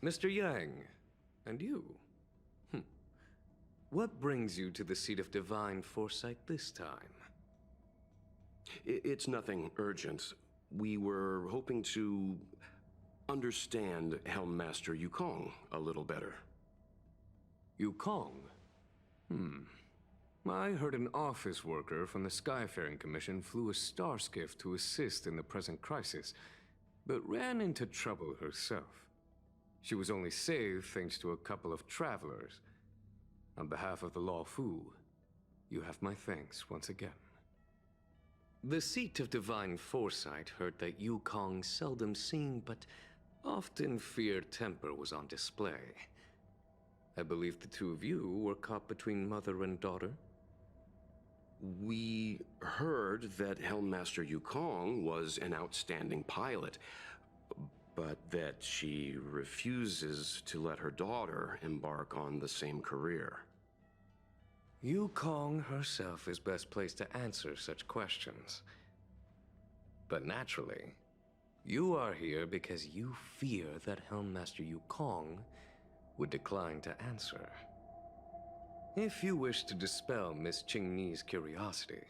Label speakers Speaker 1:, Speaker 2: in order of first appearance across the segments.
Speaker 1: Mr. Yang, and you? What brings you to the seat of divine foresight this time?
Speaker 2: It's nothing urgent. We were hoping to understand Helm Master Yukong a little better.
Speaker 1: Yukong? I heard an office worker from the Skyfaring Commission flew a star skiff to assist in the present crisis, but ran into trouble herself. She was only saved thanks to a couple of travelers. On behalf of the Law Fu, you have my thanks once again. The seat of divine foresight heard that Yukong's seldom seen but often feared temper was on display. I believe the two of you were caught between mother and daughter.
Speaker 2: We heard that Helm Master Yukong was an outstanding pilot, but that she refuses to let her daughter embark on the same career.
Speaker 1: Yukong herself is best placed to answer such questions. But naturally, you are here because you fear that Helm Master Yukong would decline to answer. If you wish to dispel Miss Qingni's curiosity,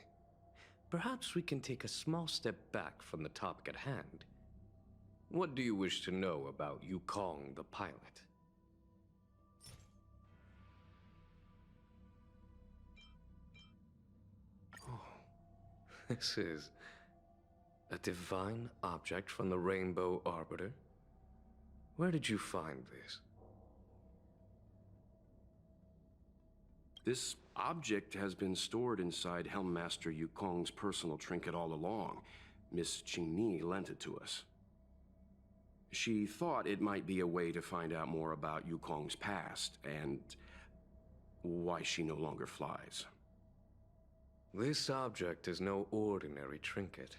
Speaker 1: perhaps we can take a small step back from the topic at hand. What do you wish to know about Yukong the pilot? Oh, this is a divine object from the Rainbow Arbiter? Where did you find this?
Speaker 2: This object has been stored inside Helm Master Yukong's personal trinket all along. Miss Qingni lent it to us. She thought it might be a way to find out more about Yukong's past and why she no longer flies.
Speaker 1: This object is no ordinary trinket.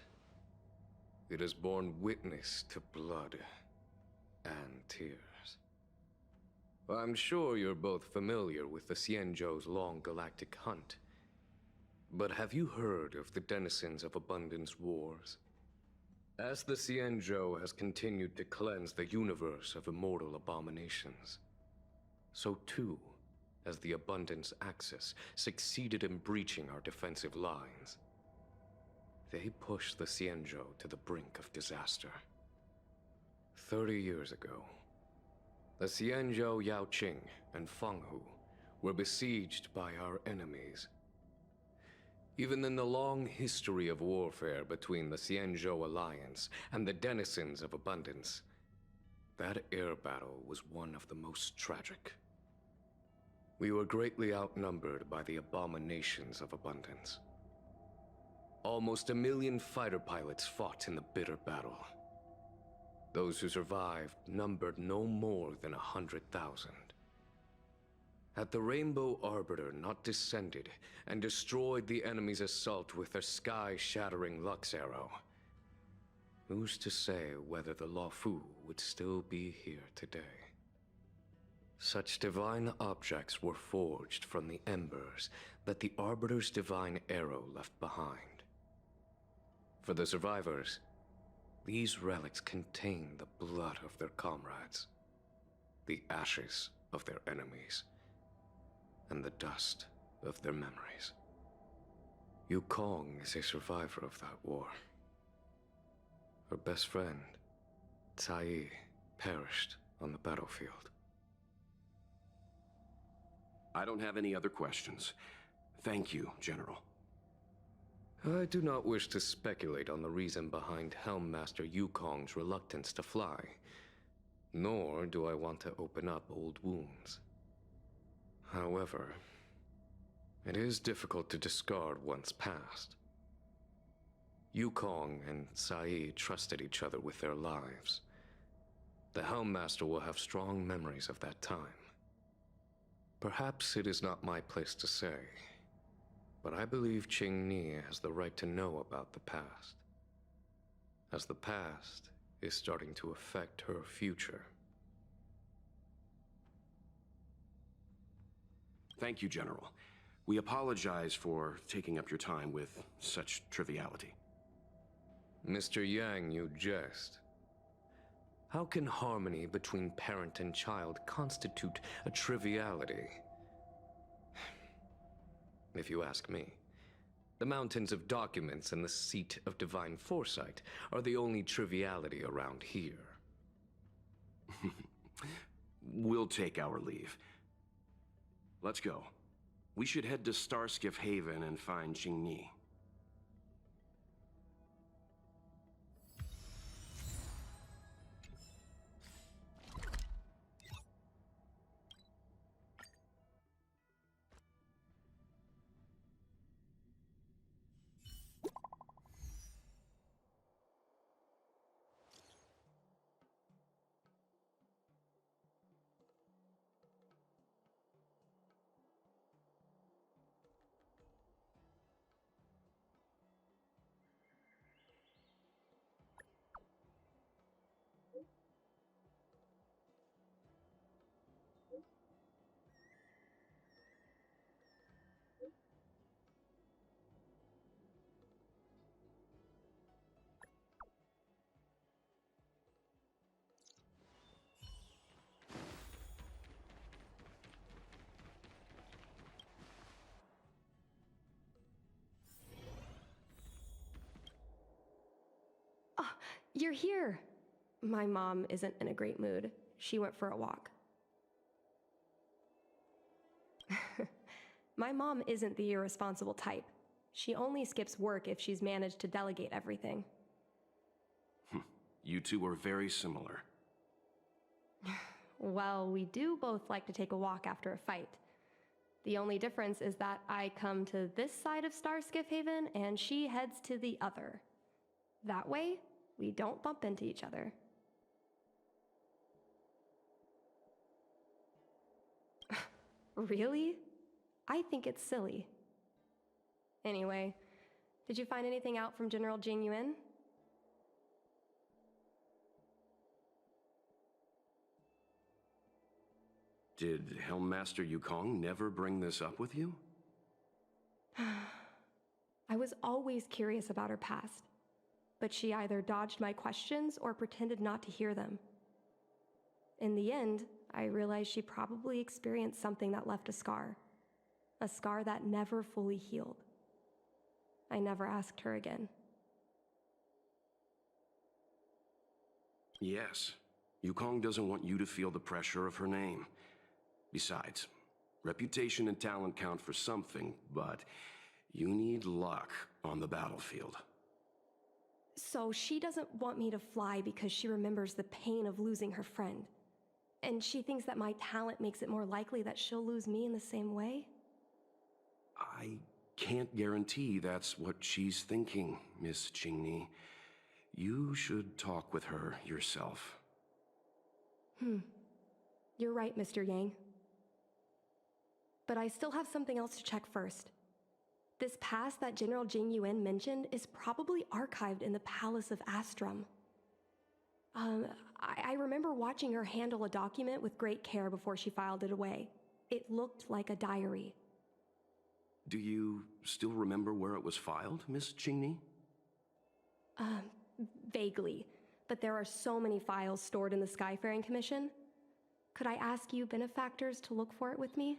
Speaker 1: It has borne witness to blood and tears. I'm sure you're both familiar with the Xianzhou's long galactic hunt. But have you heard of the denizens of Abundance Wars? As the Xianzhou has continued to cleanse the universe of immortal abominations, so too has the Abundance Axis succeeded in breaching our defensive lines. They pushed the Xianzhou to the brink of disaster. 30 years ago, the Xianzhou Yaoqing and Fenghu were besieged by our enemies. Even in the long history of warfare between the Xianzhou Alliance and the denizens of Abundance, that air battle was one of the most tragic. We were greatly outnumbered by the abominations of Abundance. Almost 1 million fighter pilots fought in the bitter battle. Those who survived numbered no more than 100,000. Had the Rainbow Arbiter not descended and destroyed the enemy's assault with her sky-shattering Lux Arrow, who's to say whether the Law Fu would still be here today? Such divine objects were forged from the embers that the Arbiter's divine arrow left behind. For the survivors, these relics contain the blood of their comrades, the ashes of their enemies, and the dust of their memories. Yukong is a survivor of that war. Her best friend, Cai, perished on the battlefield.
Speaker 2: I don't have any other questions. Thank you, General.
Speaker 1: I do not wish to speculate on the reason behind Helm Master Yukong's reluctance to fly, nor do I want to open up old wounds. However, it is difficult to discard one's past. Yukong and Cai trusted each other with their lives. The Helm Master will have strong memories of that time. Perhaps it is not my place to say, but I believe Qingni has the right to know about the past, as the past is starting to affect her future.
Speaker 2: Thank you, General. We apologize for taking up your time with such triviality.
Speaker 1: Mr. Yang, you jest. How can harmony between parent and child constitute a triviality? If you ask me, the mountains of documents and the seat of divine foresight are the only triviality around here.
Speaker 2: We'll take our leave. Let's go. We should head to Starskiff Haven and find Qingni.
Speaker 3: You're here. My mom isn't in a great mood. She went for a walk. My mom isn't the irresponsible type. She only skips work if she's managed to delegate everything.
Speaker 2: You two are very similar.
Speaker 3: Well, we do both like to take a walk after a fight. The only difference is that I come to this side of Starskiff Haven and she heads to the other. That way, we don't bump into each other. Really? I think it's silly. Anyway, did you find anything out from General Jing Yuan?
Speaker 2: Did Helmmaster Yukong never bring this up with you?
Speaker 3: I was always curious about her past, but she either dodged my questions or pretended not to hear them. In the end, I realized she probably experienced something that left a scar that never fully healed. I never asked her again.
Speaker 2: Yes. Yukong doesn't want you to feel the pressure of her name. Besides, reputation and talent count for something, but you need luck on the battlefield.
Speaker 3: So she doesn't want me to fly because she remembers the pain of losing her friend. And she thinks that my talent makes it more likely that she'll lose me in the same way?
Speaker 2: I can't guarantee that's what she's thinking, Miss Qingni. You should talk with her yourself.
Speaker 3: You're right, Mr. Yang. But I still have something else to check first. This past that General Jing Yuan mentioned is probably archived in the Palace of Astrum. I remember watching her handle a document with great care before she filed it away. It looked like a diary.
Speaker 2: Do you still remember where it was filed, Miss Qingni?
Speaker 3: Vaguely, but there are so many files stored in the Skyfaring Commission. Could I ask you benefactors to look for it with me?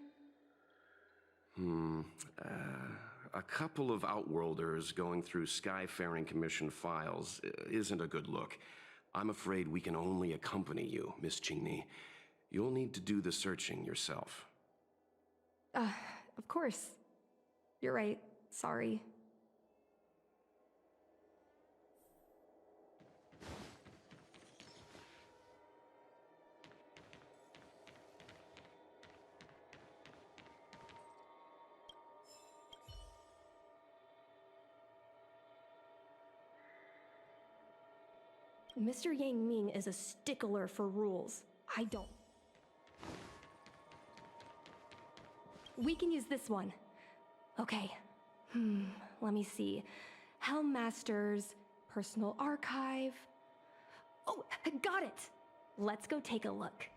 Speaker 2: A couple of Outworlders going through Skyfaring Commission files isn't a good look. I'm afraid we can only accompany you, Miss Qingni. You'll need to do the searching yourself.
Speaker 3: Of course. You're right. Sorry. Mr. Yang Ming is a stickler for rules. I don't. We can use this one. Okay. Let me see. Helmmaster's personal archive. Oh, got it! Let's go take a look.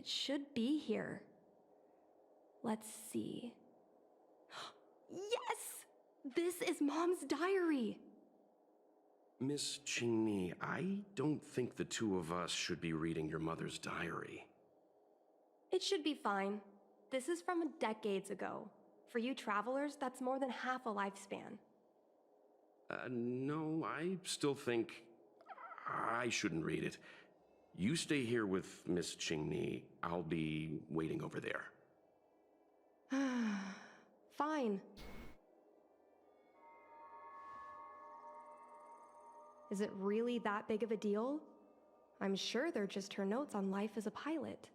Speaker 3: It should be here. Let's see. Yes! This is Mom's diary!
Speaker 2: Miss Qingni, I don't think the two of us should be reading your mother's diary.
Speaker 3: It should be fine. This is from decades ago. For you travelers, that's more than half a lifespan.
Speaker 2: No, I still think I shouldn't read it. You stay here with Miss Qingni. I'll be waiting over there.
Speaker 3: Fine. Is it really that big of a deal? I'm sure they're just her notes on life as a pilot.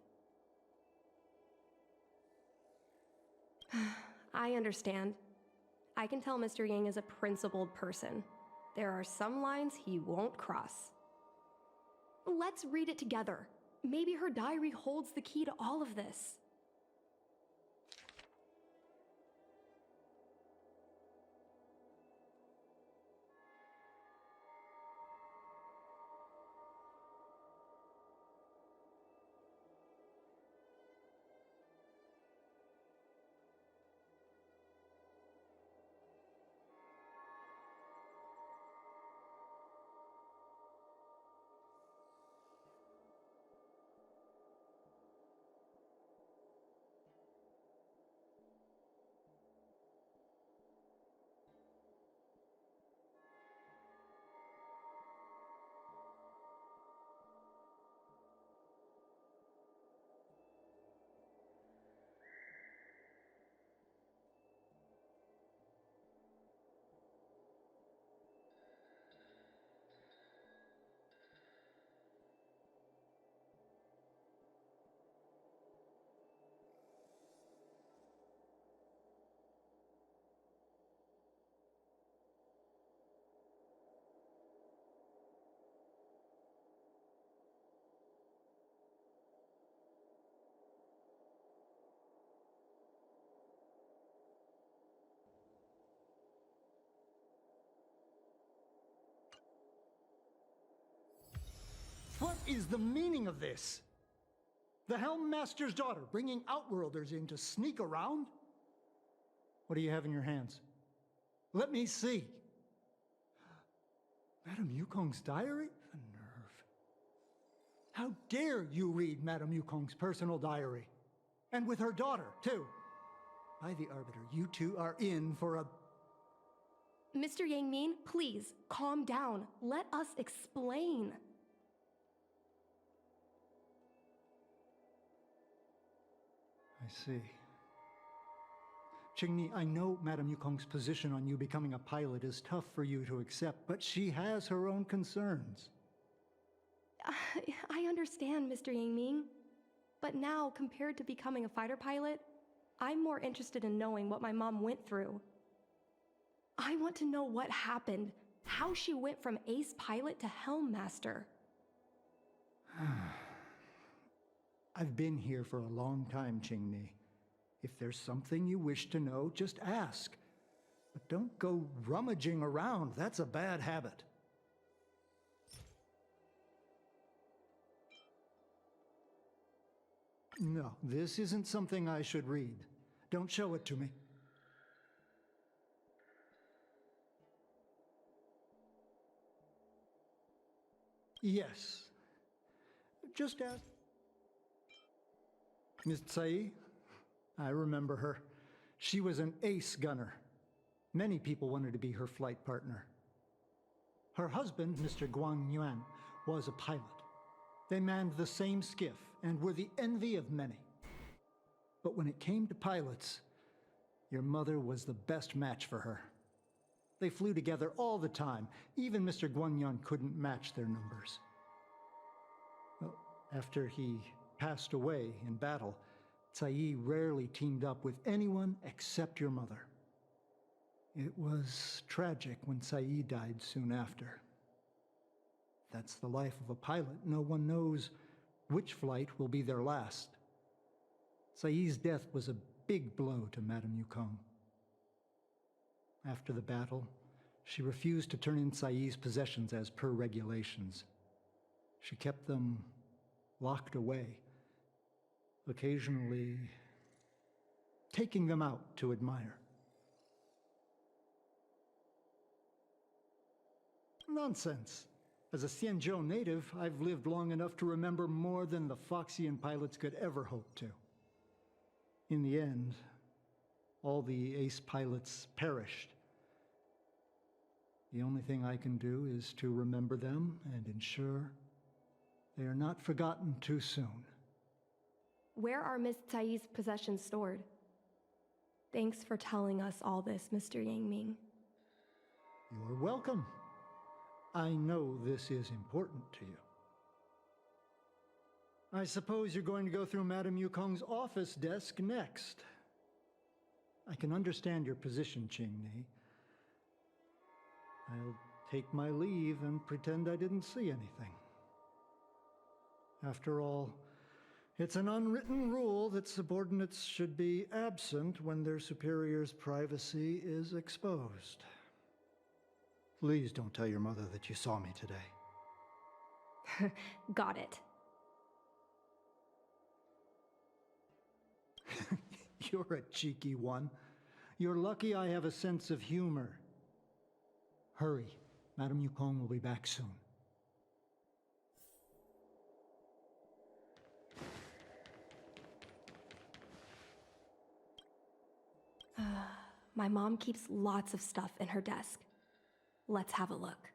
Speaker 3: I understand. I can tell Mr. Yang is a principled person. There are some lines he won't cross. Let's read it together. Maybe her diary holds the key to all of this.
Speaker 4: What is the meaning of this? The Helm Master's daughter bringing Outworlders in to sneak around? What do you have in your hands? Let me see. Madame Yukong's diary? The nerve. How dare you read Madame Yukong's personal diary? And with her daughter, too. By the Arbiter, you two are in for a...
Speaker 3: Mr. Yang Min, please, calm down. Let us explain.
Speaker 4: I see. Qingni, I know Madame Yukong's position on you becoming a pilot is tough for you to accept, but she has her own concerns.
Speaker 3: I understand, Mr. Yang Ming. But now, compared to becoming a fighter pilot, I'm more interested in knowing what my mom went through. I want to know what happened, how she went from ace pilot to helm master.
Speaker 4: I've been here for a long time, Qingni. If there's something you wish to know, just ask. But don't go rummaging around. That's a bad habit. No, this isn't something I should read. Don't show it to me. Yes. Just ask. Miss Tsai? I remember her. She was an ace gunner. Many people wanted to be her flight partner. Her husband, Mr. Guang Yuan, was a pilot. They manned the same skiff and were the envy of many. But when it came to pilots, your mother was the best match for her. They flew together all the time. Even Mr. Guanyan couldn't match their numbers. Well, after he passed away in battle, Tsai rarely teamed up with anyone except your mother. It was tragic when Tsai died soon after. That's the life of a pilot. No one knows which flight will be their last. Tsai's death was a big blow to Madame Yukong. After the battle, she refused to turn in Tsai's possessions as per regulations. She kept them locked away. occasionally taking them out to admire. Nonsense. As a Xianzhou native, I've lived long enough to remember more than the Foxian pilots could ever hope to. In the end, all the ace pilots perished. The only thing I can do is to remember them and ensure they are not forgotten too soon.
Speaker 3: Where are Miss Tsai's possessions stored? Thanks for telling us all this, Mr. Yangming.
Speaker 4: You're welcome. I know this is important to you. I suppose you're going to go through Madame Yukong's office desk next. I can understand your position, Qingni. I'll take my leave and pretend I didn't see anything. After all, it's an unwritten rule that subordinates should be absent when their superior's privacy is exposed. Please don't tell your mother that you saw me today.
Speaker 3: Got it.
Speaker 4: You're a cheeky one. You're lucky I have a sense of humor. Hurry. Madame Yukong will be back soon.
Speaker 3: My mom keeps lots of stuff in her desk. Let's have a look.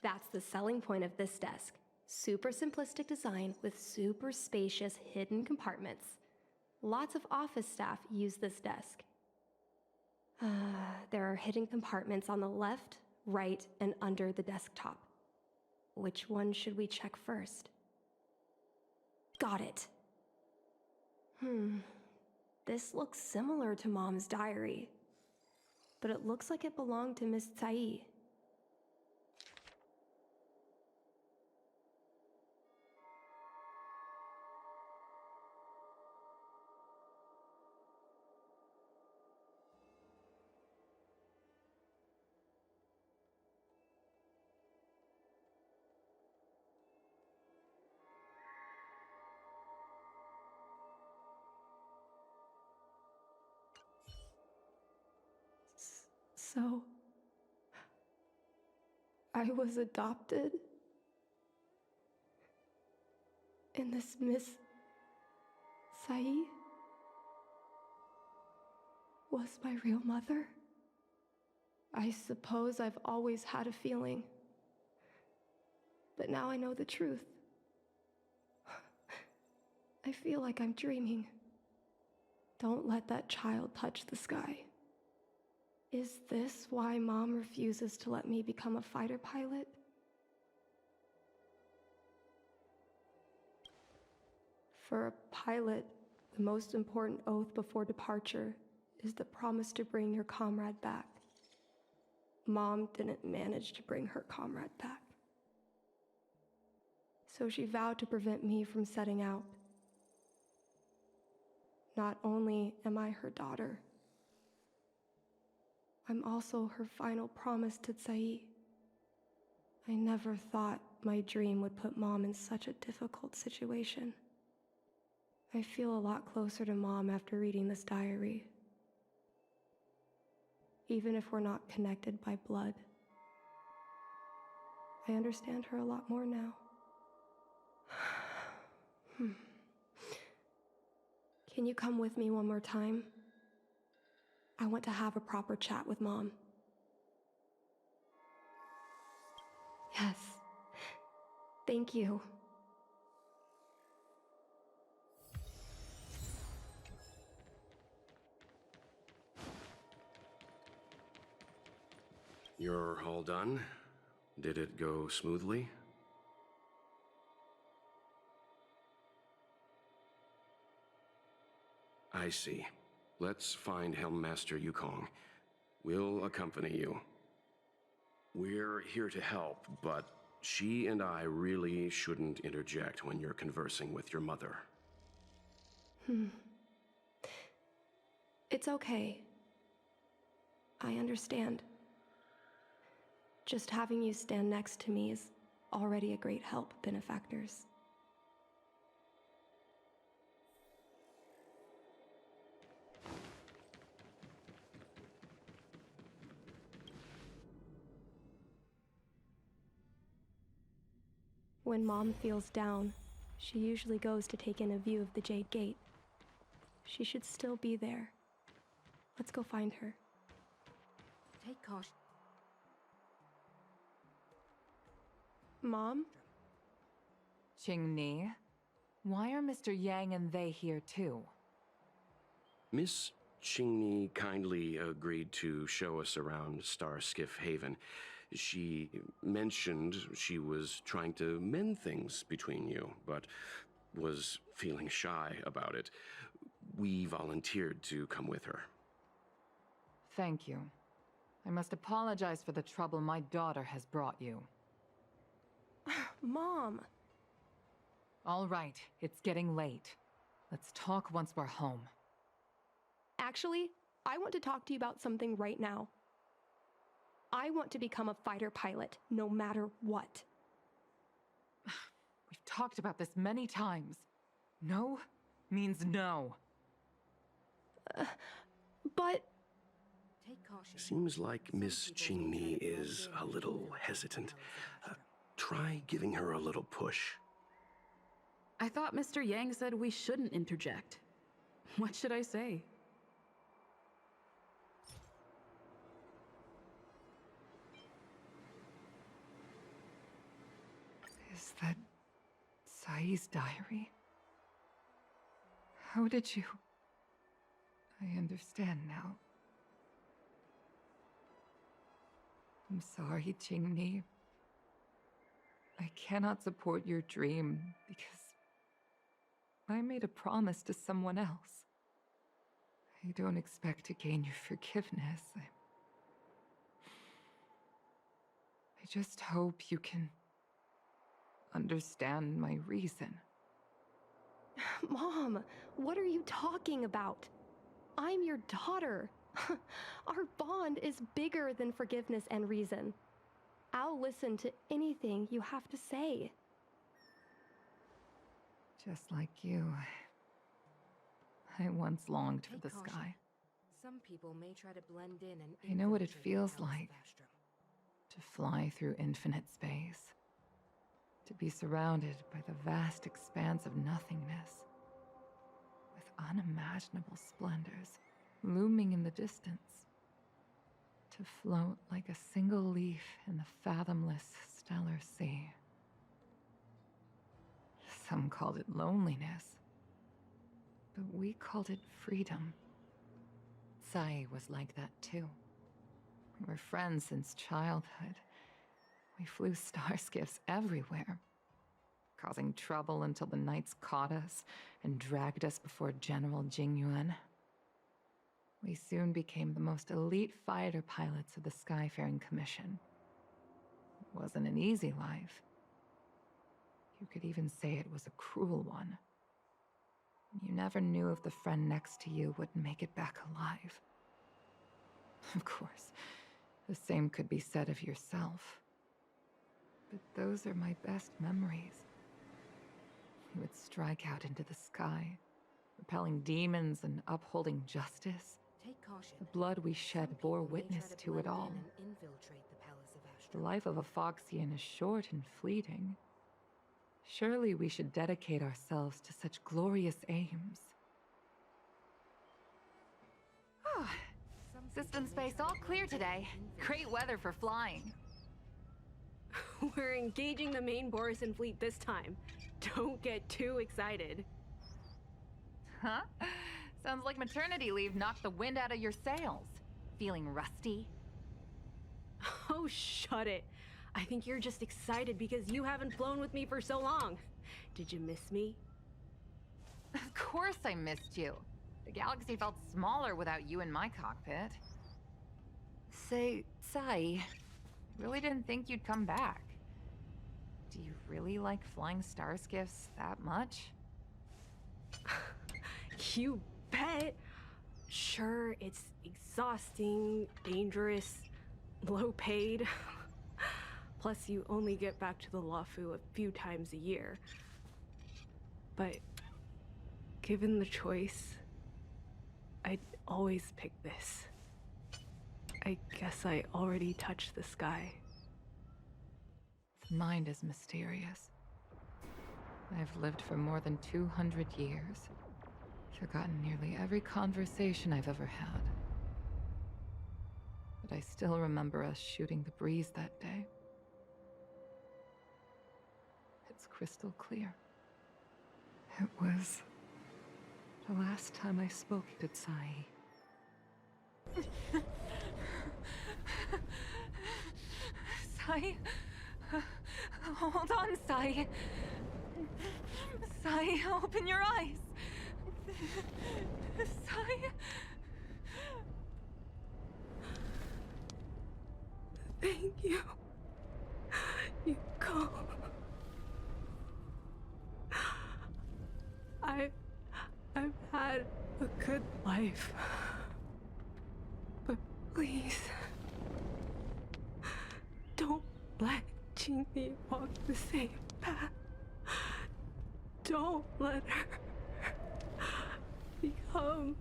Speaker 3: That's the selling point of this desk. Super simplistic design with super spacious hidden compartments. Lots of office staff use this desk. There are hidden compartments on the left, right, and under the desktop. Which one should we check first? Got it. This looks similar to Mom's diary, but it looks like it belonged to Miss Tsai. So, I was adopted? And this Miss Tsai was my real mother? I suppose I've always had a feeling. But now I know the truth. I feel like I'm dreaming. Don't let that child touch the sky. Is this why Mom refuses to let me become a fighter pilot? For a pilot, the most important oath before departure is the promise to bring your comrade back. Mom didn't manage to bring her comrade back. So she vowed to prevent me from setting out. Not only am I her daughter, I'm also her final promise to Tsai. I never thought my dream would put Mom in such a difficult situation. I feel a lot closer to Mom after reading this diary. Even if we're not connected by blood. I understand her a lot more now. Can you come with me one more time? I want to have a proper chat with Mom. Yes. Thank you.
Speaker 2: You're all done? Did it go smoothly? I see. Let's find Helmmaster Yukong. We'll accompany you. We're here to help, but she and I really shouldn't interject when you're conversing with your mother.
Speaker 3: It's okay. I understand. Just having you stand next to me is already a great help, benefactors. When Mom feels down, she usually goes to take in a view of the Jade Gate. She should still be there. Let's go find her.
Speaker 5: Take caution.
Speaker 3: Mom?
Speaker 6: Qingni, why are Mr. Yang and they here too?
Speaker 2: Miss Qingni kindly agreed to show us around Starskiff Haven. She mentioned she was trying to mend things between you, but was feeling shy about it. We volunteered to come with her.
Speaker 6: Thank you. I must apologize for the trouble my daughter has brought you.
Speaker 3: Mom!
Speaker 6: All right, it's getting late. Let's talk once we're home.
Speaker 3: Actually, I want to talk to you about something right now. I want to become a fighter pilot, no matter what.
Speaker 6: We've talked about this many times. No means no.
Speaker 3: But...
Speaker 5: Take caution.
Speaker 2: Seems like Miss Qingni is a little hesitant. Try giving her a little push.
Speaker 5: I thought Mr. Yang said we shouldn't interject. What should I say?
Speaker 6: Is that Sai's diary? How did you... I understand now. I'm sorry, Qingni. I cannot support your dream because I made a promise to someone else. I don't expect to gain your forgiveness. I just hope you can understand my reason.
Speaker 3: Mom, what are you talking about? I'm your daughter. Our bond is bigger than forgiveness and reason. I'll listen to anything you have to say.
Speaker 6: Just like you, I once longed for the
Speaker 5: caution.
Speaker 6: sky.
Speaker 5: Some people may try to blend in and
Speaker 6: I know what it
Speaker 5: infiltrate the
Speaker 6: feels
Speaker 5: Palace of
Speaker 6: like.
Speaker 5: Astrum.
Speaker 6: To fly through infinite space. To be surrounded by the vast expanse of nothingness. With unimaginable splendors looming in the distance. To float like a single leaf in the fathomless stellar sea. Some called it loneliness, but we called it freedom. Sai was like that too. We were friends since childhood. We flew starskiffs everywhere, causing trouble until the knights caught us and dragged us before General Jingyuan. We soon became the most elite fighter pilots of the Skyfaring Commission. It wasn't an easy life. You could even say it was a cruel one. You never knew if the friend next to you would make it back alive. Of course, the same could be said of yourself. But those are my best memories. We would strike out into the sky, repelling demons and upholding justice.
Speaker 5: Take caution.
Speaker 6: The blood we shed
Speaker 5: Some
Speaker 6: bore
Speaker 5: people may
Speaker 6: witness
Speaker 5: try
Speaker 6: to it
Speaker 5: blend
Speaker 6: all.
Speaker 5: in and infiltrate the Palace of
Speaker 6: The
Speaker 5: Astrum.
Speaker 6: life of a Foxian is short and fleeting. Surely we should dedicate ourselves to such glorious aims. System space all clear today. Great weather for flying.
Speaker 5: We're engaging the main Borisan fleet this time. Don't get too excited.
Speaker 6: Huh? Sounds like maternity leave knocked the wind out of your sails. Feeling rusty?
Speaker 5: Oh, shut it. I think you're just excited because you haven't flown with me for so long. Did you miss me?
Speaker 6: Of course I missed you. The galaxy felt smaller without you in my cockpit. Say, Sai, I really didn't think you'd come back. Do you really like flying starskiffs that much?
Speaker 5: You bet. Sure, it's exhausting, dangerous, low paid. Plus, you only get back to the Luofu a few times a year. But given the choice, I'd always pick this. I guess I already touched the sky.
Speaker 6: The mind is mysterious. I've lived for more than 200 years. Forgotten nearly every conversation I've ever had. But I still remember us shooting the breeze that day. It's crystal clear. It was the last time I spoke to Tsai. Sai? Hold on, Sai. Sai, open your eyes. Sai?
Speaker 5: Thank you. You go. I've had a good life. But please, don't let Qingyi walk the same path. Don't let her become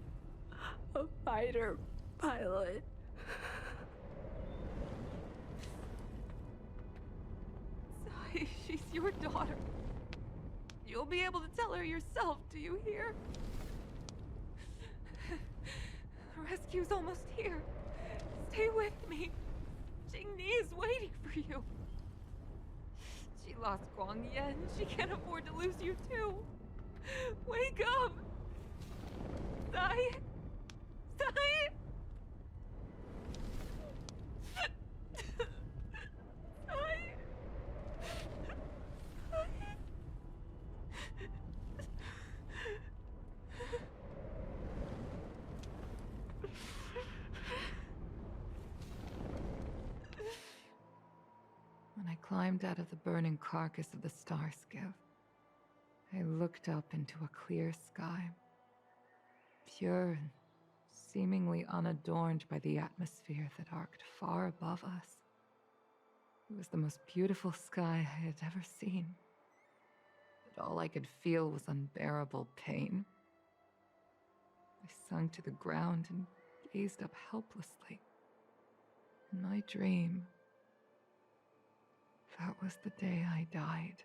Speaker 5: a fighter pilot.
Speaker 6: Sai, she's your daughter. You'll be able to tell her yourself, do you hear? The rescue's almost here. Stay with me. Jingni is waiting for you. She lost Guangyan. She can't afford to lose you too. Wake up! Sai? Sai? Sai? When I climbed out of the burning carcass of the star skiff, I looked up into a clear sky, pure and seemingly unadorned by the atmosphere that arced far above us. It was the most beautiful sky I had ever seen, but all I could feel was unbearable pain. I sunk to the ground and gazed up helplessly. In my dream, that was the day I died.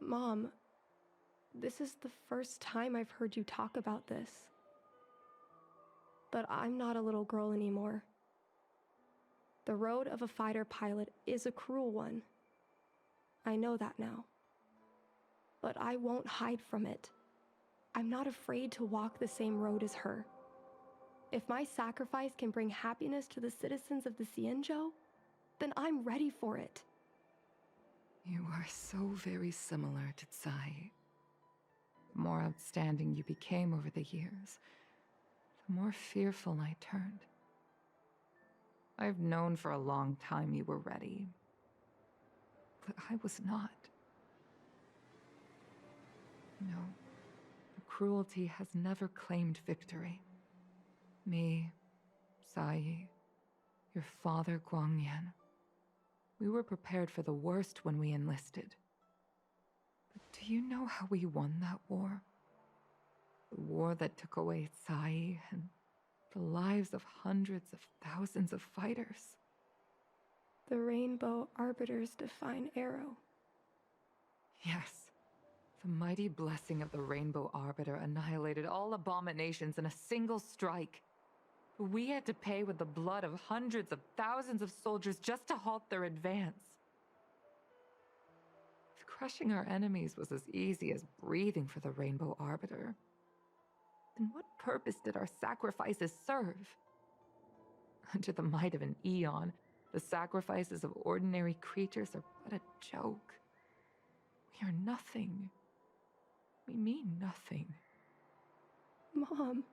Speaker 3: Mom, this is the first time I've heard you talk about this. But I'm not a little girl anymore. The road of a fighter pilot is a cruel one. I know that now. But I won't hide from it. I'm not afraid to walk the same road as her. If my sacrifice can bring happiness to the citizens of the Xianzhou, then I'm ready for it.
Speaker 6: You are so very similar to Tsai. The more outstanding you became over the years, the more fearful I turned. I've known for a long time you were ready, but I was not. No, the cruelty has never claimed victory. Me, Tsai, your father Guangyan. We were prepared for the worst when we enlisted. But do you know how we won that war? The war that took away Tsai and the lives of hundreds of thousands of fighters.
Speaker 3: The Rainbow Arbiter's divine arrow.
Speaker 6: Yes. The mighty blessing of the Rainbow Arbiter annihilated all abominations in a single strike. We had to pay with the blood of hundreds of thousands of soldiers just to halt their advance. If crushing our enemies was as easy as breathing for the Rainbow Arbiter, then what purpose did our sacrifices serve? Under the might of an eon, the sacrifices of ordinary creatures are but a joke. We are nothing. We mean nothing.
Speaker 3: Mom.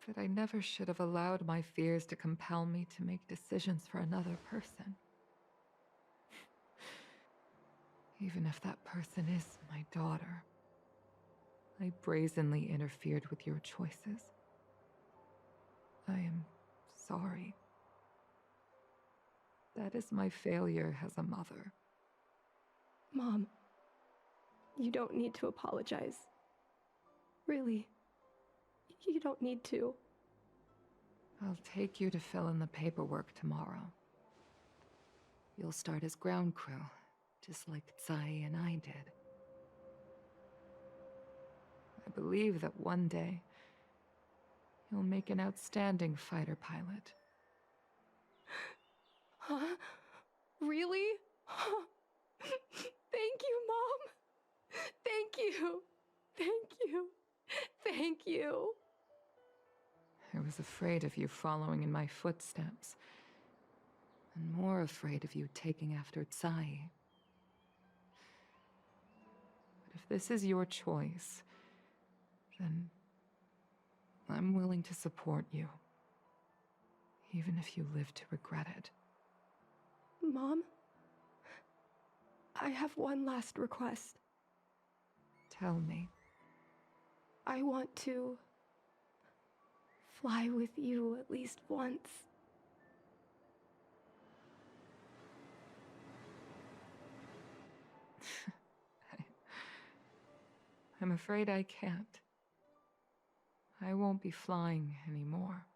Speaker 6: But I never should have allowed my fears to compel me to make decisions for another person. Even if that person is my daughter, I brazenly interfered with your choices. I am sorry. That is my failure as a mother.
Speaker 3: Mom, you don't need to apologize. Really, you don't need to.
Speaker 6: I'll take you to fill in the paperwork tomorrow. You'll start as ground crew, just like Tsai and I did. I believe that one day, you'll make an outstanding fighter pilot.
Speaker 3: Huh? Really? Thank you, Mom. Thank you. Thank you. Thank you.
Speaker 6: I was afraid of you following in my footsteps, and more afraid of you taking after Tsai. But if this is your choice, then I'm willing to support you, even if you live to regret it.
Speaker 3: Mom, I have one last request.
Speaker 6: Tell me.
Speaker 3: I want to fly with you at least once.
Speaker 6: I'm afraid I can't. I won't be flying anymore.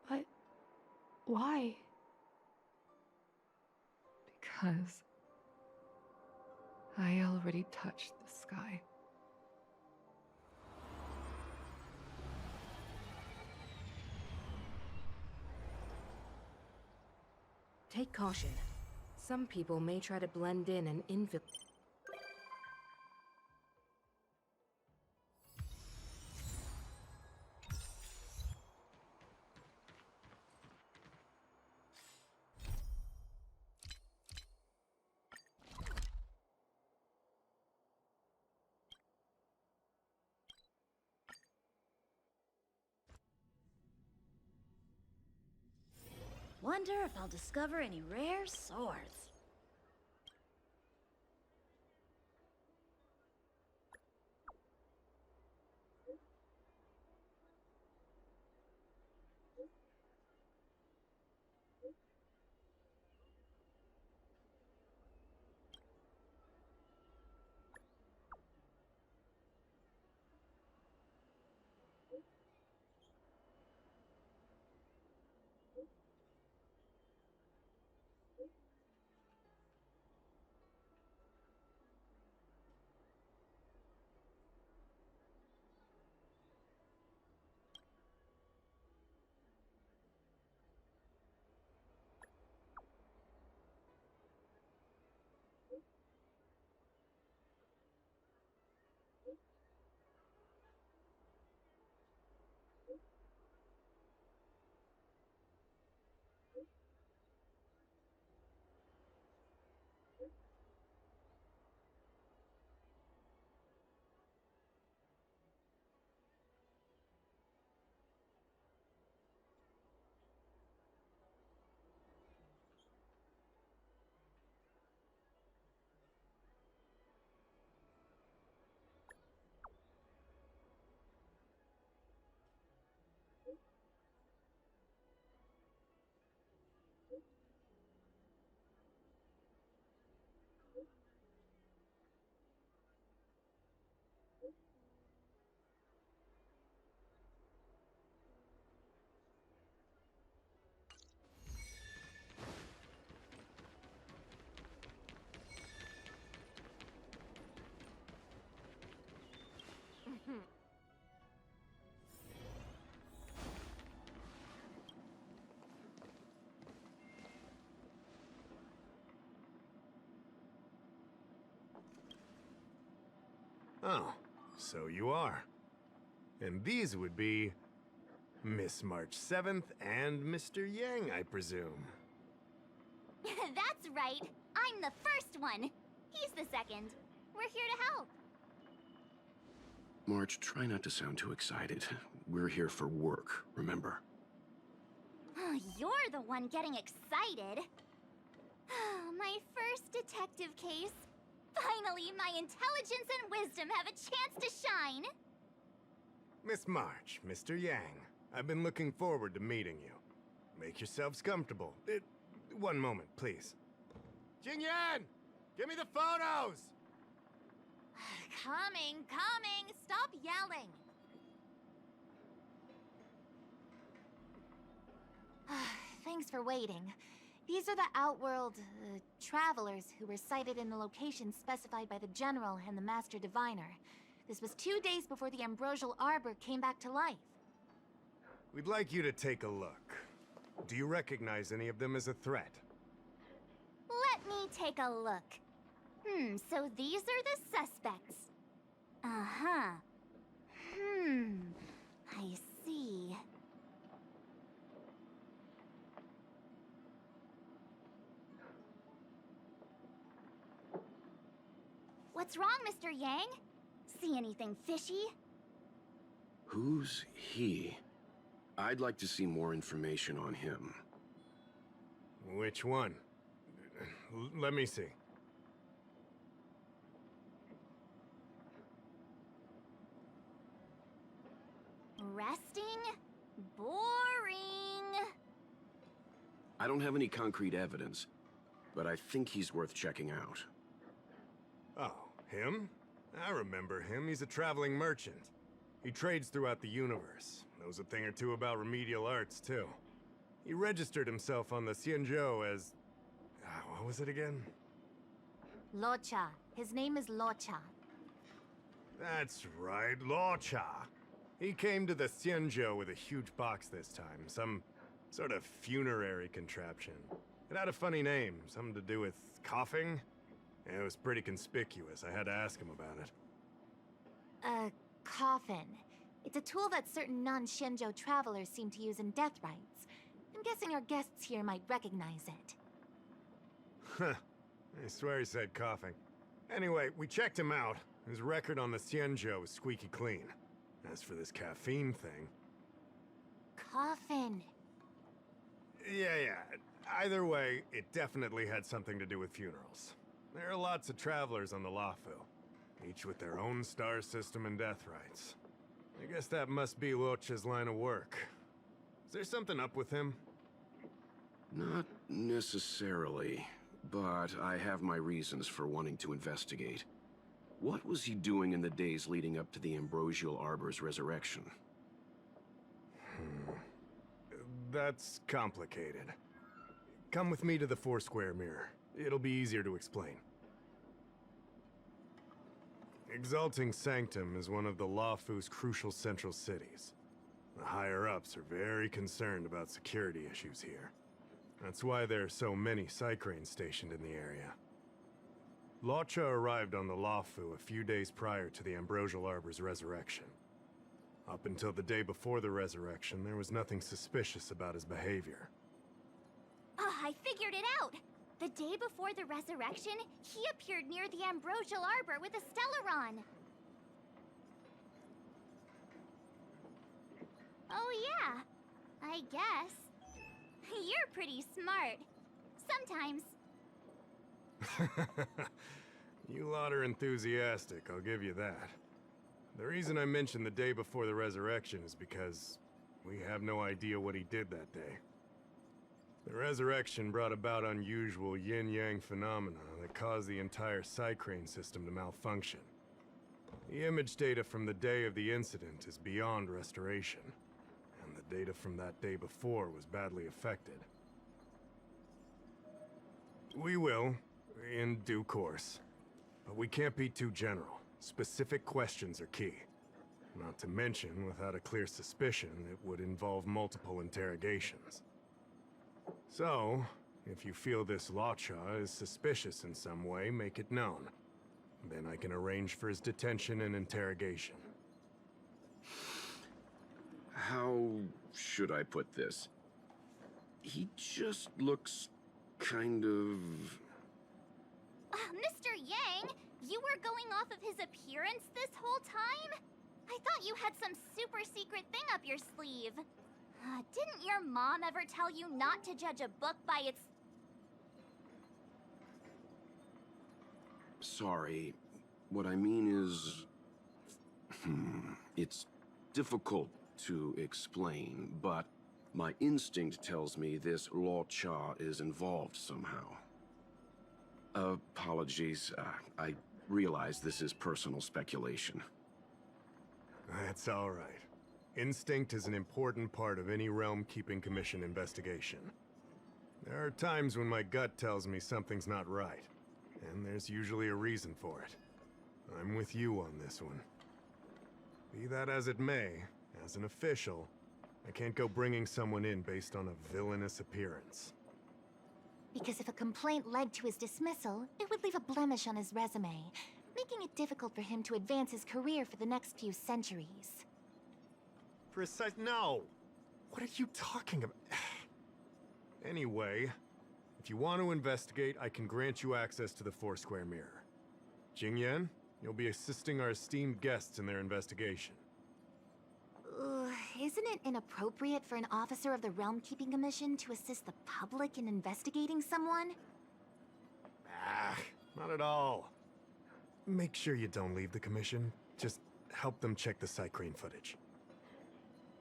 Speaker 3: But why?
Speaker 6: Because I already touched the sky.
Speaker 7: Take caution. Some people may try to blend in and infiltrate.
Speaker 8: Wonder if I'll discover any rare swords.
Speaker 9: Oh, so you are. And these would be Miss March 7th and Mr. Yang, I presume.
Speaker 8: That's right. I'm the first one. He's the second. We're here to help.
Speaker 2: March, try not to sound too excited. We're here for work, remember?
Speaker 8: You're the one getting excited. My first detective case. Finally, my intelligence and wisdom have a chance to shine.
Speaker 9: Miss March, Mr. Yang, I've been looking forward to meeting you. Make yourselves comfortable. one moment, please. Jingyan! Give me the photos!
Speaker 8: Coming, coming! Stop yelling! Thanks for waiting. These are the Outworld, travelers who were sighted in the location specified by the General and the Master Diviner. This was 2 days before the Ambrosial Arbor came back to life.
Speaker 9: We'd like you to take a look. Do you recognize any of them as a threat?
Speaker 8: Let me take a look. So these are the suspects. Uh-huh. I see. What's wrong, Mr. Yang? See anything fishy?
Speaker 2: Who's he? I'd like to see more information on him.
Speaker 9: Which one? Let me see.
Speaker 8: Resting? Boring.
Speaker 2: I don't have any concrete evidence, but I think he's worth checking out.
Speaker 9: Oh, him? I remember him. He's a traveling merchant. He trades throughout the universe. Knows a thing or two about remedial arts, too. He registered himself on the Xianzhou as... what was it again?
Speaker 8: Locha. His name is Locha.
Speaker 9: That's right, Locha. He came to the Xianzhou with a huge box this time. Some sort of funerary contraption. It had a funny name. Something to do with coughing? It was pretty conspicuous. I had to ask him about it.
Speaker 8: A coffin. It's a tool that certain non-Xianzhou travelers seem to use in death rites. I'm guessing our guests here might recognize it.
Speaker 9: Huh. I swear he said coughing. Anyway, we checked him out. His record on the Xianzhou is squeaky clean. As for this caffeine thing...
Speaker 8: Coffin.
Speaker 9: Yeah. Either way, it definitely had something to do with funerals. There are lots of travelers on the Lafu, each with their own star system and death rites. I guess that must be Locha's line of work. Is there something up with him?
Speaker 2: Not necessarily, but I have my reasons for wanting to investigate. What was he doing in the days leading up to the Ambrosial Arbor's resurrection?
Speaker 9: That's complicated. Come with me to the Foursquare Mirror. It'll be easier to explain. Exalting Sanctum is one of the Lafu's crucial central cities. The higher-ups are very concerned about security issues here. That's why there are so many Psycranes stationed in the area. Locha arrived on the Lafu a few days prior to the Ambrosial Arbor's resurrection. Up until the day before the resurrection, there was nothing suspicious about his behavior.
Speaker 8: I figured it out! The day before the resurrection, he appeared near the Ambrosial Arbor with a Stellaron. Oh yeah, I guess. You're pretty smart. Sometimes.
Speaker 9: You lot are enthusiastic, I'll give you that. The reason I mentioned the day before the resurrection is because we have no idea what he did that day. The resurrection brought about unusual yin-yang phenomena that caused the entire Psycrane system to malfunction. The image data from the day of the incident is beyond restoration, and the data from that day before was badly affected. We will, in due course, but we can't be too general. Specific questions are key. Not to mention, without a clear suspicion, it would involve multiple interrogations. So, if you feel this Locha is suspicious in some way, make it known. Then I can arrange for his detention and interrogation.
Speaker 2: How should I put this? He just looks kind of...
Speaker 8: Mr. Yang, you were going off of his appearance this whole time? I thought you had some super secret thing up your sleeve. Didn't your mom ever tell you not to judge a book by its...
Speaker 2: Sorry. What I mean is... it's difficult to explain, but My instinct tells me this Luo Cha is involved somehow. Apologies, I realize this is personal speculation.
Speaker 9: That's all right. Instinct is an important part of any Realm-Keeping Commission investigation. There are times when my gut tells me something's not right, and there's usually a reason for it. I'm with you on this one. Be that as it may, as an official, I can't go bringing someone in based on a villainous appearance.
Speaker 8: Because if a complaint led to his dismissal, it would leave a blemish on his resume, making it difficult for him to advance his career for the next few centuries.
Speaker 9: No! What are you talking about? Anyway, if you want to investigate, I can grant you access to the Foursquare Mirror. Jingyan, you'll be assisting our esteemed guests in their investigation.
Speaker 8: Isn't it inappropriate for an officer of the Realm-Keeping Commission to assist the public in investigating someone?
Speaker 9: Not at all. Make sure you don't leave the Commission. Just help them check the Cycrane footage.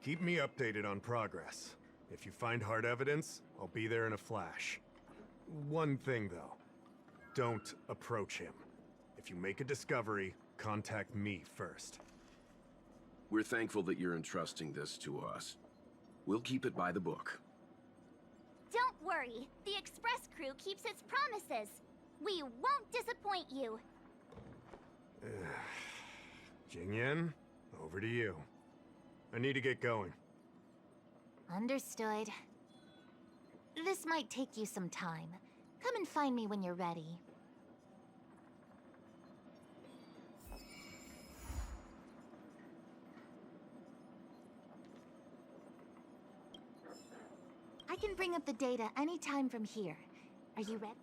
Speaker 9: Keep me updated on progress. If you find hard evidence, I'll be there in a flash. One thing, though. Don't approach him. If you make a discovery, contact me first.
Speaker 2: We're thankful that you're entrusting this to us. We'll keep it by the book.
Speaker 8: Don't worry. The Express crew keeps its promises. We won't disappoint you.
Speaker 9: Jingyan, over to you. I need to get going.
Speaker 8: Understood. This might take you some time. Come and find me when you're ready. I can bring up the data anytime from here. Are you ready?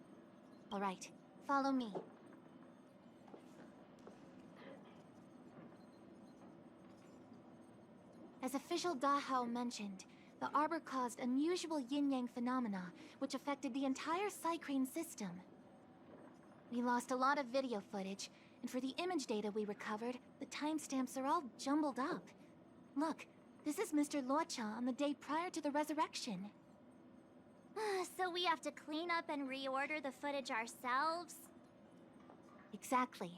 Speaker 8: All right, follow me. As official Dahao mentioned, the Arbor caused unusual yin-yang phenomena, which affected the entire Cycrane system. We lost a lot of video footage, and for the image data we recovered, the timestamps are all jumbled up. Look, this is Mr. Luocha on the day prior to the resurrection. So we have to clean up and reorder the footage ourselves? Exactly.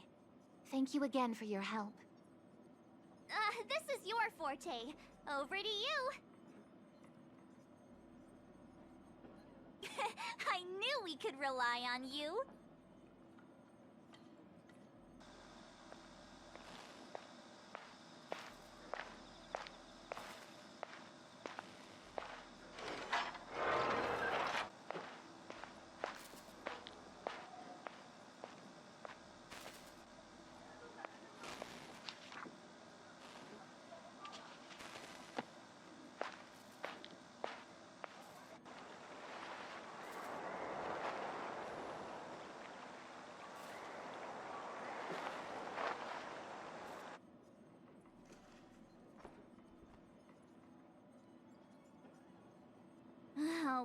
Speaker 8: Thank you again for your help. This is your forte. Over to you. I knew we could rely on you.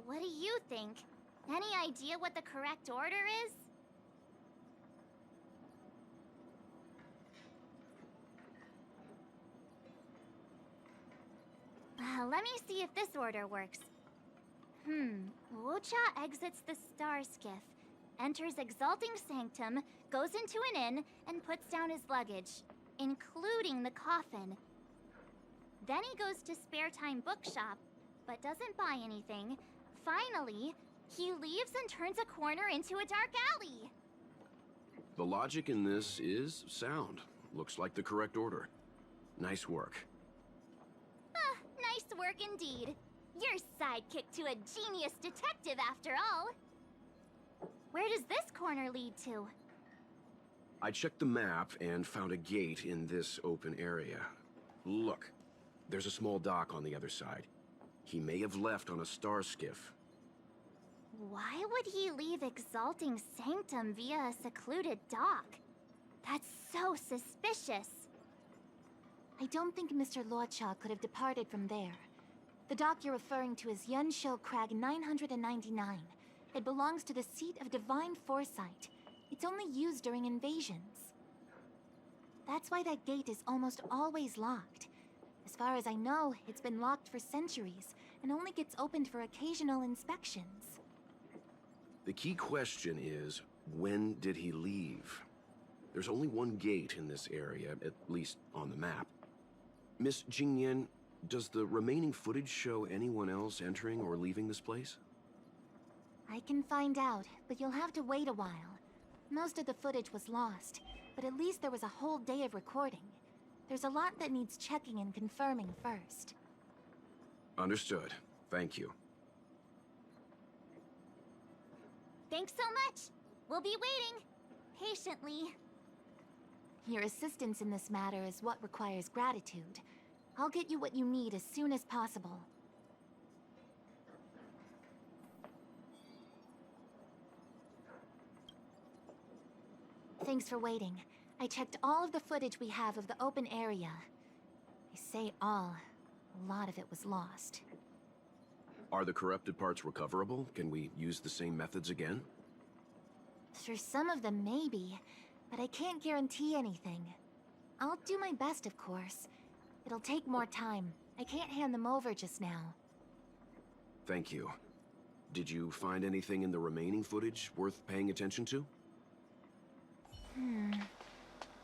Speaker 8: What do you think? Any idea what the correct order is? Let me see if this order works. Luocha exits the star skiff, enters Exalting Sanctum, goes into an inn, and puts down his luggage, including the coffin. Then he goes to Spare Time Bookshop, but doesn't buy anything. Finally, he leaves and turns a corner into a dark alley.
Speaker 2: The logic in this is sound. Looks like the correct order. Nice work.
Speaker 8: Nice work indeed. You're sidekick to a genius detective after all. Where does this corner lead to?
Speaker 2: I checked the map and found a gate in this open area. Look, there's a small dock on the other side. He may have left on a star skiff.
Speaker 8: Why would he leave Exalting Sanctum via a secluded dock? That's so suspicious. I don't think Mr. Luocha could have departed from there. The dock you're referring to is Yunsho Crag 999. It belongs to the seat of Divine Foresight. It's only used during invasions. That's why that gate is almost always locked.
Speaker 10: As far as I know, it's been locked for centuries and only gets opened for occasional inspections.
Speaker 2: The key question is, when did he leave? There's only one gate in this area, at least on the map. Miss Jingyan, does the remaining footage show anyone else entering or leaving this place?
Speaker 10: I can find out, but you'll have to wait a while. Most of the footage was lost, but at least there was a whole day of recording. There's a lot that needs checking and confirming first.
Speaker 2: Understood. Thank you.
Speaker 8: Thanks so much. We'll be waiting. Patiently.
Speaker 10: Your assistance in this matter is what requires gratitude. I'll get you what you need as soon as possible. Thanks for waiting. I checked all of the footage we have of the open area. I say all. A lot of it was lost.
Speaker 2: Are the corrupted parts recoverable? Can we use the same methods again?
Speaker 10: For some of them, maybe. But I can't guarantee anything. I'll do my best, of course. It'll take more time. I can't hand them over just now.
Speaker 2: Thank you. Did you find anything in the remaining footage worth paying attention to?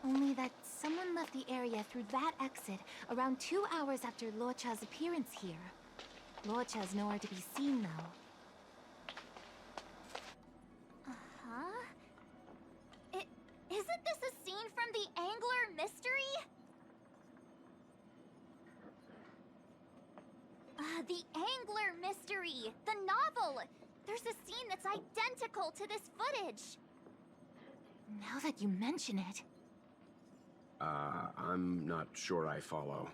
Speaker 10: Only that someone left the area through that exit around 2 hours after Luocha's appearance here. Luocha's nowhere to be seen, though.
Speaker 8: Isn't this a scene from the Angler mystery? The Angler mystery! The novel! There's a scene that's identical to this footage!
Speaker 10: Now that you mention it...
Speaker 2: I'm not sure I follow.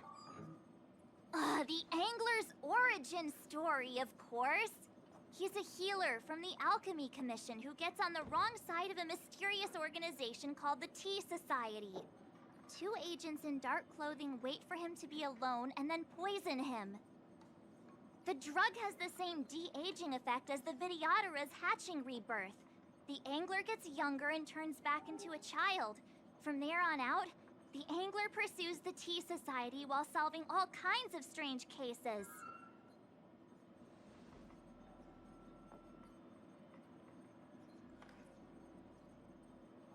Speaker 8: The Angler's origin story, of course! He's a healer from the Alchemy Commission who gets on the wrong side of a mysterious organization called the Tea Society. 2 agents in dark clothing wait for him to be alone and then poison him. The drug has the same de-aging effect as the Vidyadhara's hatching rebirth. The Angler gets younger and turns back into a child. From there on out, the Angler pursues the Tea Society while solving all kinds of strange cases.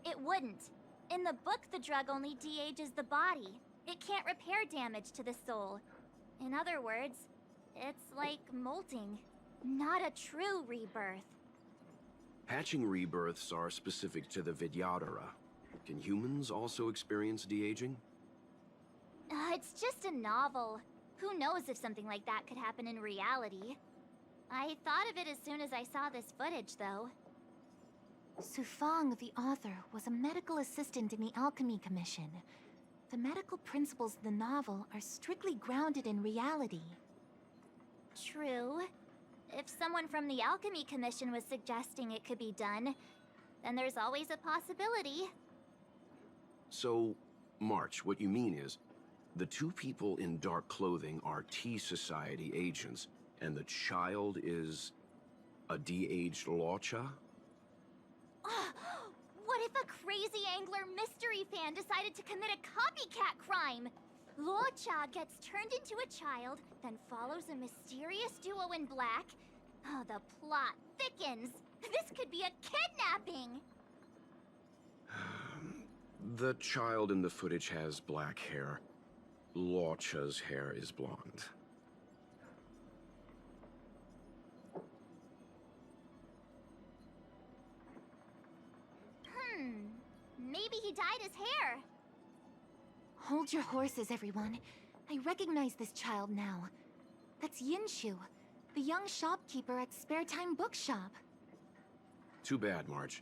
Speaker 8: It wouldn't. In the book, the drug only de-ages the body. It can't repair damage to the soul. In other words, it's like molting, not a true rebirth.
Speaker 2: Hatching rebirths are specific to the Vidyadhara. Can humans also experience de-aging?
Speaker 8: It's just a novel. Who knows if something like that could happen in reality? I thought of it as soon as I saw this footage, though.
Speaker 10: Sufang, the author, was a medical assistant in the Alchemy Commission. The medical principles of the novel are strictly grounded in reality.
Speaker 8: True. If someone from the Alchemy Commission was suggesting it could be done, then there's always a possibility.
Speaker 2: So, March, what you mean is, the 2 people in dark clothing are Tea Society agents, and the child is a de-aged Luocha?
Speaker 8: What if a crazy Angler mystery fan decided to commit a copycat crime? Luocha gets turned into a child, then follows a mysterious duo in black. Oh, the plot thickens. This could be a kidnapping!
Speaker 2: The child in the footage has black hair. Luocha's hair is blonde.
Speaker 8: Maybe he dyed his hair.
Speaker 10: Hold your horses, everyone. I recognize this child now. That's Yinshu, the young shopkeeper at Spare Time Bookshop.
Speaker 2: Too bad, March.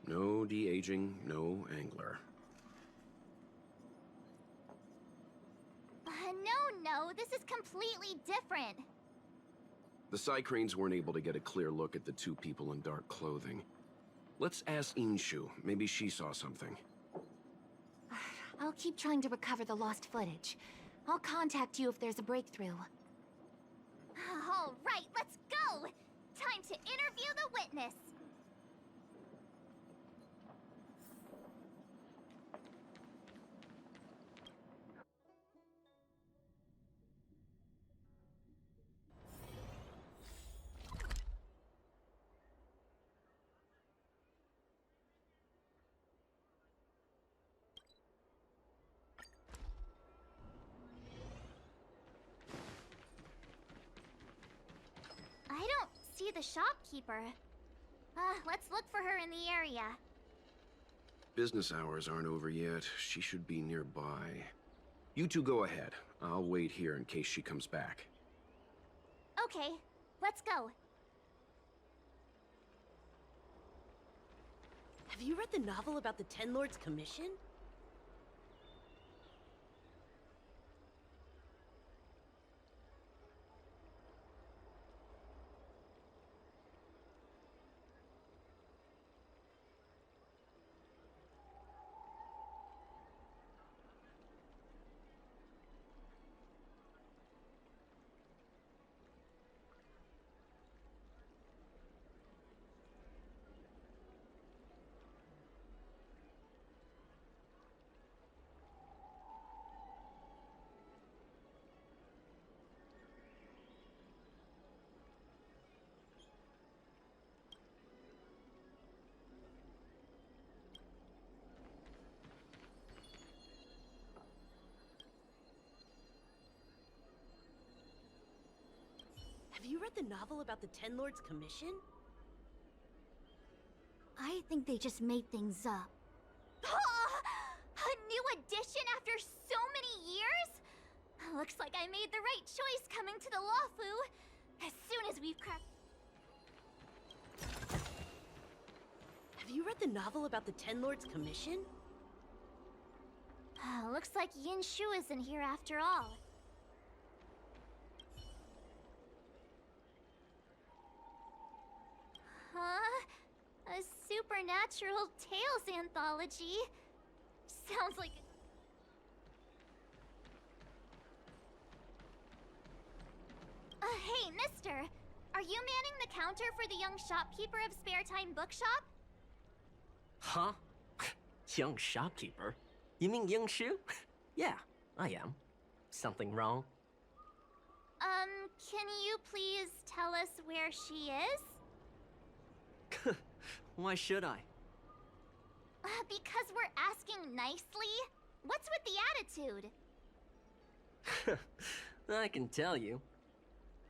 Speaker 2: No de-aging, no Angler.
Speaker 8: No, this is completely different.
Speaker 2: The Psycranes weren't able to get a clear look at the 2 people in dark clothing. Let's ask Inshu. Maybe she saw something.
Speaker 10: I'll keep trying to recover the lost footage. I'll contact you if there's a breakthrough.
Speaker 8: All right, let's go! Time to interview the witness! I don't see the shopkeeper. Let's look for her in the area.
Speaker 2: Business hours aren't over yet. She should be nearby. You two go ahead. I'll wait here in case she comes back.
Speaker 8: Okay, let's go.
Speaker 11: Have you read the novel about the Ten Lords' Commission? Have you read the novel about the Ten Lords' Commission?
Speaker 8: I think they just made things up. A new addition after so many years? Looks like I made the right choice coming to the Lawfu. As soon as we've cracked...
Speaker 11: Have you read the novel about the Ten Lords' Commission?
Speaker 8: Looks like Yin Shu isn't here after all. Huh? A supernatural tales anthology? Sounds like... hey, mister! Are you manning the counter for the young shopkeeper of Spare Time Bookshop?
Speaker 12: Huh? Young shopkeeper? You mean Ying Shu? Yeah, I am. Something wrong?
Speaker 8: Can you please tell us where she is?
Speaker 12: Why should I?
Speaker 8: Because we're asking nicely? What's with the attitude?
Speaker 12: I can tell you.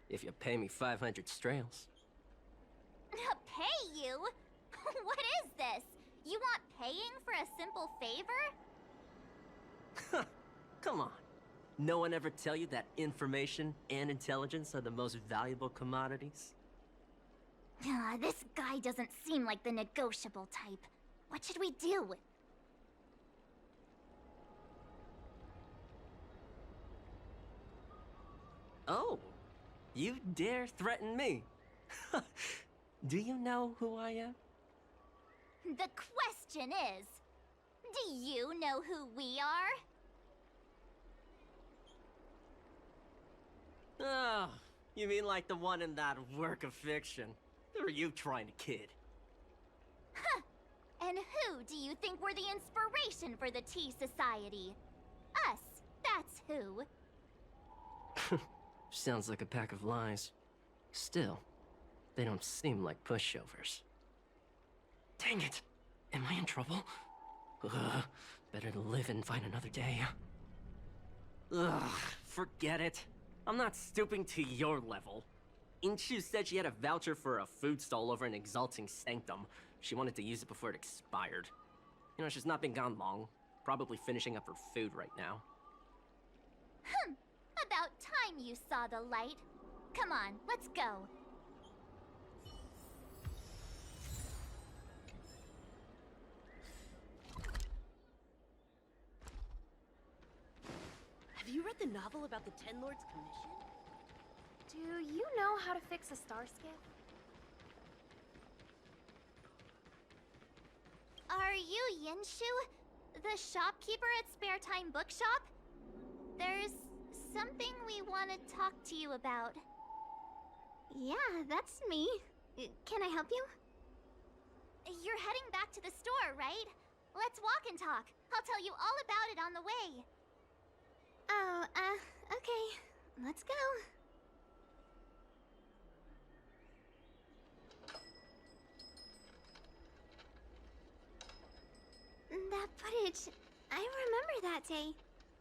Speaker 12: If you pay me 500 strails.
Speaker 8: Pay you? What is this? You want paying for a simple favor?
Speaker 12: Come on. No one ever tell you that information and intelligence are the most valuable commodities?
Speaker 8: This guy doesn't seem like the negotiable type. What should we do?
Speaker 12: Oh, you dare threaten me? Do you know who I am?
Speaker 8: The question is, do you know who we are?
Speaker 12: Oh, you mean like the one in that work of fiction? Who are you trying to kid?
Speaker 8: Huh. And who do you think were the inspiration for the Tea Society? Us, that's who.
Speaker 12: Sounds like a pack of lies. Still, they don't seem like pushovers. Dang it! Am I in trouble? Ugh, better to live and find another day. Ugh, forget it. I'm not stooping to your level. Inshu said she had a voucher for a food stall over in Exalting Sanctum. She wanted to use it before it expired. You know, she's not been gone long. Probably finishing up her food right now.
Speaker 8: About time you saw the light. Come on, let's go.
Speaker 11: Have you read the novel about the Ten Lords' Commission?
Speaker 13: Do you know how to fix a star skiff?
Speaker 8: Are you Yinshu? The shopkeeper at Spare Time Bookshop? There's something we want to talk to you about.
Speaker 13: Yeah, that's me. Can I help you?
Speaker 8: You're heading back to the store, right? Let's walk and talk. I'll tell you all about it on the way.
Speaker 13: Oh, okay. Let's go. That footage, I remember that day.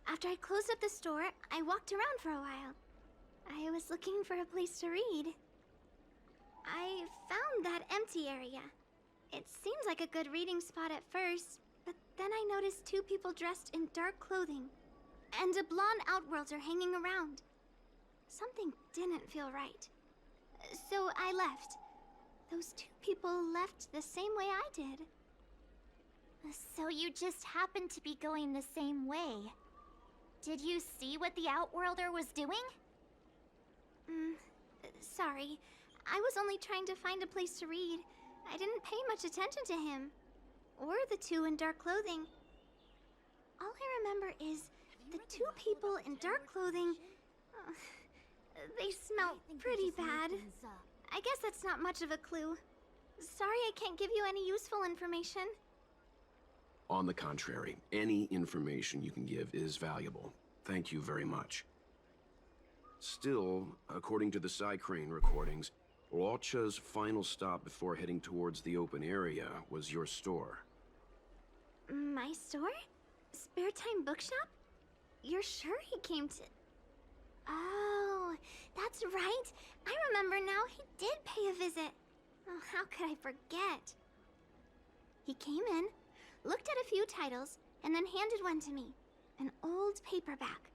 Speaker 13: After I closed up the store, I walked around for a while. I was looking for a place to read. I found that empty area. It seemed like a good reading spot at first, but then I noticed two people dressed in dark clothing, and a blonde outworlder hanging around. Something didn't feel right. So I left. Those two people left the same way I did.
Speaker 8: So you just happened to be going the same way. Did you see what the Outworlder was doing?
Speaker 13: Sorry. I was only trying to find a place to read. I didn't pay much attention to him. Or the two in dark clothing. All I remember is the two people in dark clothing... they smell pretty bad. I guess that's not much of a clue. Sorry I can't give you any useful information.
Speaker 2: On the contrary, any information you can give is valuable. Thank you very much. Still, according to the Psycrane recordings, Locha's final stop before heading towards the open area was your store.
Speaker 13: My store? Spare Time Bookshop? You're sure he came to... Oh, that's right. I remember now, he did pay a visit. Oh, how could I forget? He came in, looked at a few titles, and then handed one to me. An old paperback.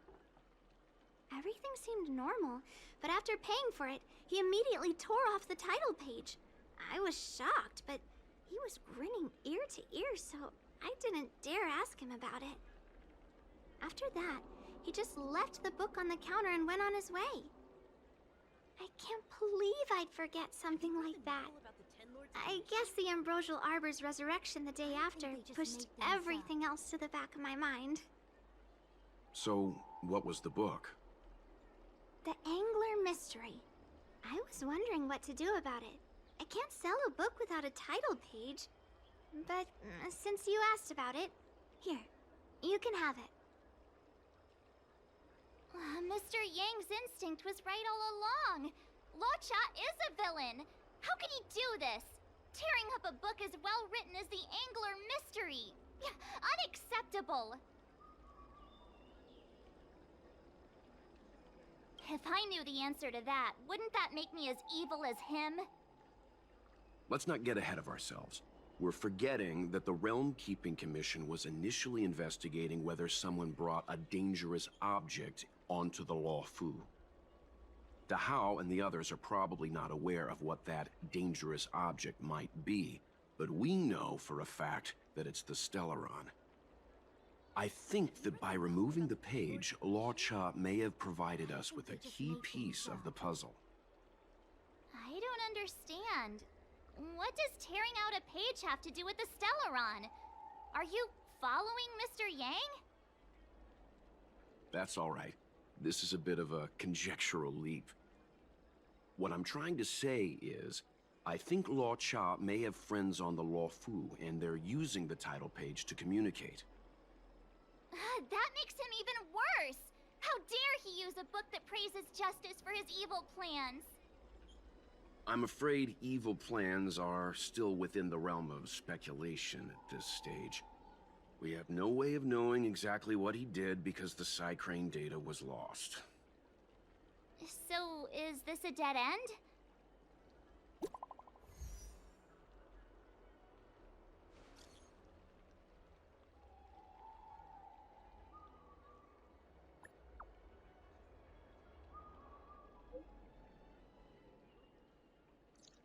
Speaker 13: Everything seemed normal, but after paying for it, he immediately tore off the title page. I was shocked, but he was grinning ear to ear, so I didn't dare ask him about it. After that, he just left the book on the counter and went on his way. I can't believe I'd forget something like that. I guess the Ambrosial Arbor's resurrection the day after pushed everything else to the back of my mind.
Speaker 2: So, what was the book?
Speaker 13: The Angler Mystery. I was wondering what to do about it. I can't sell a book without a title page. But since you asked about it, here, you can have it.
Speaker 8: Mr. Yang's instinct was right all along. Locha is a villain. How could he do this? Tearing up a book as well written as the Angler Mystery. Unacceptable. If I knew the answer to that, wouldn't that make me as evil as him?
Speaker 2: Let's not get ahead of ourselves. We're forgetting that the Realm Keeping Commission was initially investigating whether someone brought a dangerous object onto the Luofu. The Hao and the others are probably not aware of what that dangerous object might be, but we know for a fact that it's the Stellaron. I think that by removing the page, Locha may have provided us with a key piece of the puzzle.
Speaker 8: I don't understand. What does tearing out a page have to do with the Stellaron? Are you following Mr. Yang?
Speaker 2: That's all right. This is a bit of a conjectural leap. What I'm trying to say is, I think Locha may have friends on the Luofu, and they're using the title page to communicate.
Speaker 8: That makes him even worse! How dare he use a book that praises justice for his evil plans?
Speaker 2: I'm afraid evil plans are still within the realm of speculation at this stage. We have no way of knowing exactly what he did because the Psycrane data was lost.
Speaker 8: So, is this a dead end?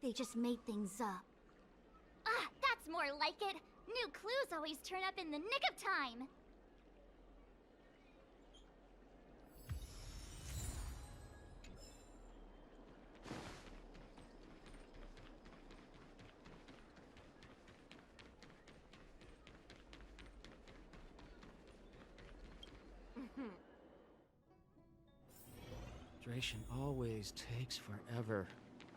Speaker 10: They just made things up.
Speaker 8: Ah, that's more like it. New clues always turn up in the nick of time.
Speaker 14: Dration always takes forever.